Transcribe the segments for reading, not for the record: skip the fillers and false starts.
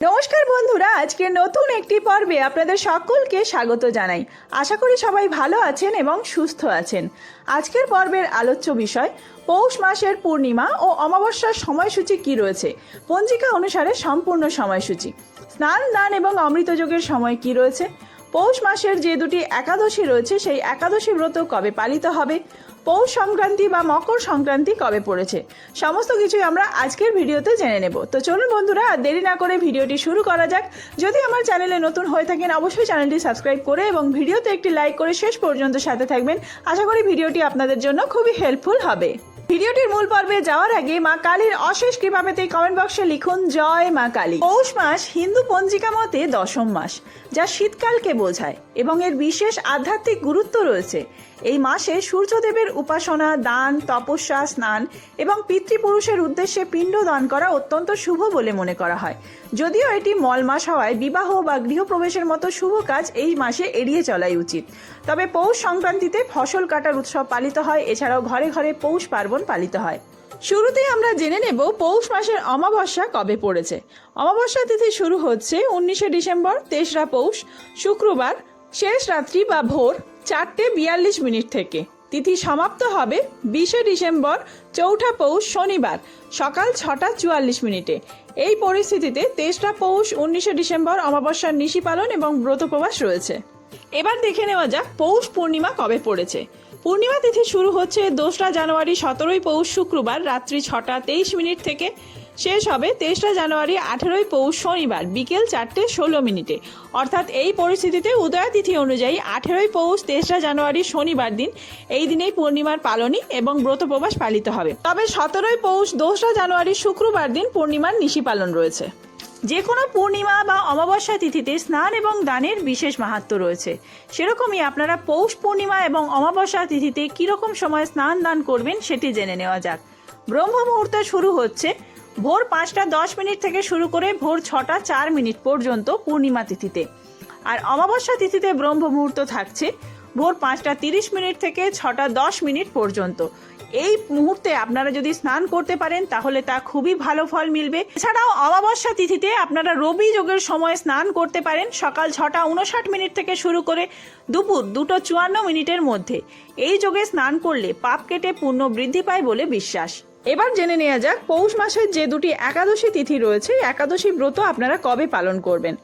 নমস্কার বন্ধুরা, আজকে নতুন একটি পর্বে আপনাদের সকলকে স্বাগত জানাই। আশা করি সবাই ভালো আছেন এবং সুস্থ আছেন। আজকের পর্বের আলোচ্য বিষয় পৌষ মাসের পূর্ণিমা ও অমাবস্যার সময়সূচি কি রয়েছে, পঞ্জিকা অনুসারে সম্পূর্ণ সময়সূচি, স্নান দান এবং অমৃতযোগের সময় কি রয়েছে, পৌষ মাসের যে দুটি একাদশী রয়েছে সেই একাদশী ব্রত কবে পালিত হবে, পৌষ সংক্রান্তি বা মকর সংক্রান্তি কবে পড়েছে, সমস্ত কিছুই আমরা আজকের ভিডিওতে জেনে নেব। তো চলুন বন্ধুরা, আর দেরি না করে ভিডিওটি শুরু করা যাক। যদি আমার চ্যানেলে নতুন হয়ে থাকেন অবশ্যই চ্যানেলটি সাবস্ক্রাইব করে এবং ভিডিওতে একটি লাইক করে শেষ পর্যন্ত সাথে থাকবেন। আশা করি ভিডিওটি আপনাদের জন্য খুবই হেল্পফুল হবে। ভিডিওটির মূল পর্বে যাওয়ার আগে মা কালীর অশেষ কৃপা পেতে কমেন্ট বক্সে লিখুন জয় মা কালী। পৌষ মাস হিন্দু পঞ্জিকা মতে দশম মাস, যা শীতকালকে বোঝায় এবং এর বিশেষ আধ্যাত্মিক গুরুত্ব রয়েছে। এই মাসে সূর্যদেবের উপাসনা, দান, তপস্যা, স্নান এবং পিতৃপুরুষের উদ্দেশ্যে পিণ্ড দান করা অত্যন্ত শুভ বলে মনে করা হয়। যদিও এটি মল মাস হওয়ায় বিবাহ বা গৃহপ্রবেশের মতো শুভ কাজ এই মাসে এড়িয়ে চলাই উচিত। তবে পৌষ সংক্রান্তিতে ফসল কাটার উৎসব পালিত হয়। এছাড়াও ঘরে ঘরে পৌষ পার্বণ পালিত হয়। শুরুতেই আমরা জেনে নেব পৌষ মাসের অমাবস্যা কবে পড়েছে। অমাবস্যা তিথি শুরু হচ্ছে 19শে ডিসেম্বর, 3রা পৌষ, শুক্রবার, শেষ রাত্রি বা ভোর 4:42 থেকে। তিথি সমাপ্ত হবে 20শে ডিসেম্বর, 4ঠা পৌষ, শনিবার, সকাল 6:44। এই পরিস্থিতিতে 3রা পৌষ, 19শে ডিসেম্বর অমাবস্যার নিশি পালন এবং ব্রতোপবাস রয়েছে। এবার দেখে নেওয়া যাক পৌষ পূর্ণিমা কবে পড়েছে। পূর্ণিমা তিথি শুরু হচ্ছে 2রা জানুয়ারি, 17ই পৌষ, শুক্রবার, রাত্রি 6:23 থেকে। শেষ হবে 23রা জানুয়ারি, 18ই পৌষ, শনিবার, বিকেল 4:16। অর্থাৎ এই পরিস্থিতিতে উদয় তিথি অনুযায়ী 18ই পৌষ, 23রা জানুয়ারি, শনিবার দিন, এই দিনেই পূর্ণিমার পালনী এবং ব্রতোপবাস পালিত হবে। তবে 17ই পৌষ, 2রা জানুয়ারি, শুক্রবার দিন পূর্ণিমার নিশি পালন রয়েছে। যে কোনো পূর্ণিমা বা অমাবস্যা তিথিতে স্নান এবং দানের বিশেষ মাহাত্ম্য রয়েছে। সেরকমই আপনারা পৌষ পূর্ণিমা এবং অমাবস্যা তিথিতে কীরকম সময় স্নান দান করবেন সেটি জেনে নেওয়া যাক। ব্রহ্ম মুহূর্ত শুরু হচ্ছে ভোর 5:10 থেকে শুরু করে ভোর 6:04 পর্যন্ত পূর্ণিমা তিথিতে। আর অমাবস্যা তিথিতে ব্রহ্ম মুহূর্ত থাকছে ভোর 5:30 থেকে 6:10 পর্যন্ত। এই মুহূর্তে আপনারা যদি স্নান করতে পারেন তাহলে তা খুবই ভালো ফল মিলবে। এছাড়াও অমাবস্যা তিথিতে আপনারা রবি যোগের সময় স্নান করতে পারেন সকাল 6:59 থেকে শুরু করে দুপুর 2:54 মধ্যে। এই যোগে স্নান করলে পাপ কেটে পুণ্য বৃদ্ধি পায় বলে বিশ্বাস। এবার জেনে নেওয়া যাক পৌষ মাসের যে দুটি একাদশী তিথি রয়েছে, একাদশী ব্রত আপনারা কবে পালন করবেন।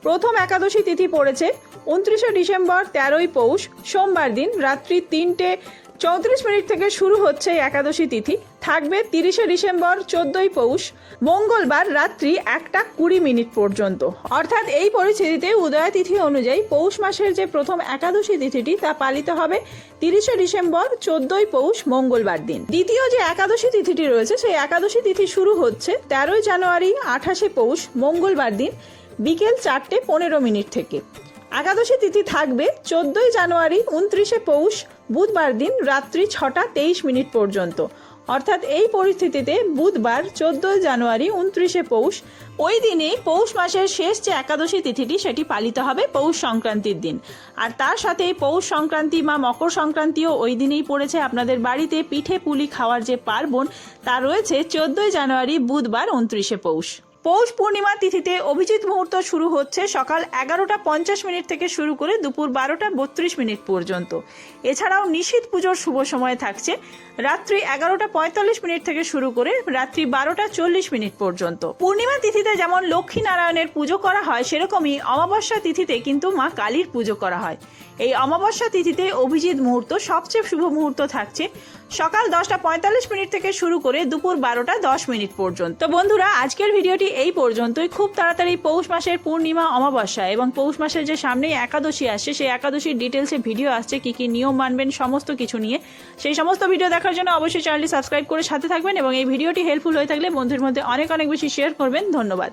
প্রথম একাদশী তিথি পড়েছে 29শে ডিসেম্বর, 13ই পৌষ, সোমবার দিন, রাত্রি 3:34 থেকে শুরু হচ্ছে একাদশী তিথি, থাকবে 30শে ডিসেম্বর, 14ই পৌষ, মঙ্গলবার, রাত্রি 1:20 পর্যন্ত। অর্থাৎ এই পরিস্থিতিতে উদয় তিথি অনুযায়ী পৌষ মাসের যে প্রথম একাদশী তিথিটি তা পালিত হবে 30শে ডিসেম্বর, 14ই পৌষ, মঙ্গলবার দিন। দ্বিতীয় যে একাদশী তিথিটি রয়েছে সেই একাদশী তিথি শুরু হচ্ছে 13ই জানুয়ারি, 28শে পৌষ, মঙ্গলবার দিন, বিকেল 4:15 থেকে। একাদশী তিথি থাকবে 14ই জানুয়ারি, 29শে পৌষ, বুধবার দিন, রাত্রি 6:23 পর্যন্ত। অর্থাৎ এই পরিস্থিতিতে বুধবার 14 জানুয়ারি, 29শে পৌষ, ওই দিনেই পৌষ মাসের শেষ যে একাদশী তিথিটি সেটি পালিত হবে পৌষ সংক্রান্তির দিন। আর তার সাথে পৌষ সংক্রান্তি বা মকর সংক্রান্তিও ওই দিনেই পড়েছে। আপনাদের বাড়িতে পিঠে পুলি খাওয়ার যে পার্বণ তা রয়েছে 14 জানুয়ারি, বুধবার, 29শে পৌষ। পৌষ পূর্ণিমা তিথিতে অভিজিৎ মুহূর্ত শুরু হচ্ছে সকাল 11:50 থেকে শুরু করে দুপুর 12:32 পর্যন্ত। এছাড়াও নিশীথ পুজোর শুভ সময় থাকছে রাত্রি 11:45 থেকে শুরু করে রাত্রি 12:40 পর্যন্ত। পূর্ণিমা তিথিতে যেমন লক্ষ্মী নারায়ণের পুজো করা হয়, সেরকমই অমাবস্যা তিথিতে কিন্তু মা কালীর পুজো করা হয়। এই অমাবস্যা তিথিতে অভিজিৎ মুহূর্ত সবচেয়ে শুভ মুহূর্ত থাকছে সকাল 10:45 থেকে শুরু করে দুপুর 12:10 পর্যন্ত। তো বন্ধুরা, আজকের ভিডিওটি এই পর্যন্তই। খুব তাড়াতাড়ি পৌষ মাসের পূর্ণিমা, অমাবস্যা এবং পৌষ মাসের যে সামনেই একাদশী আসছে সেই একাদশীর ডিটেলসে ভিডিও আসছে, কি কি নিয়ম মানবেন সমস্ত কিছু নিয়ে। সেই সমস্ত ভিডিও দেখার জন্য অবশ্যই চ্যানেলটি সাবস্ক্রাইব করে সাথে থাকবেন এবং এই ভিডিওটি হেল্পফুল হয়ে থাকলে বন্ধুদের মধ্যে অনেক বেশি শেয়ার করবেন। ধন্যবাদ।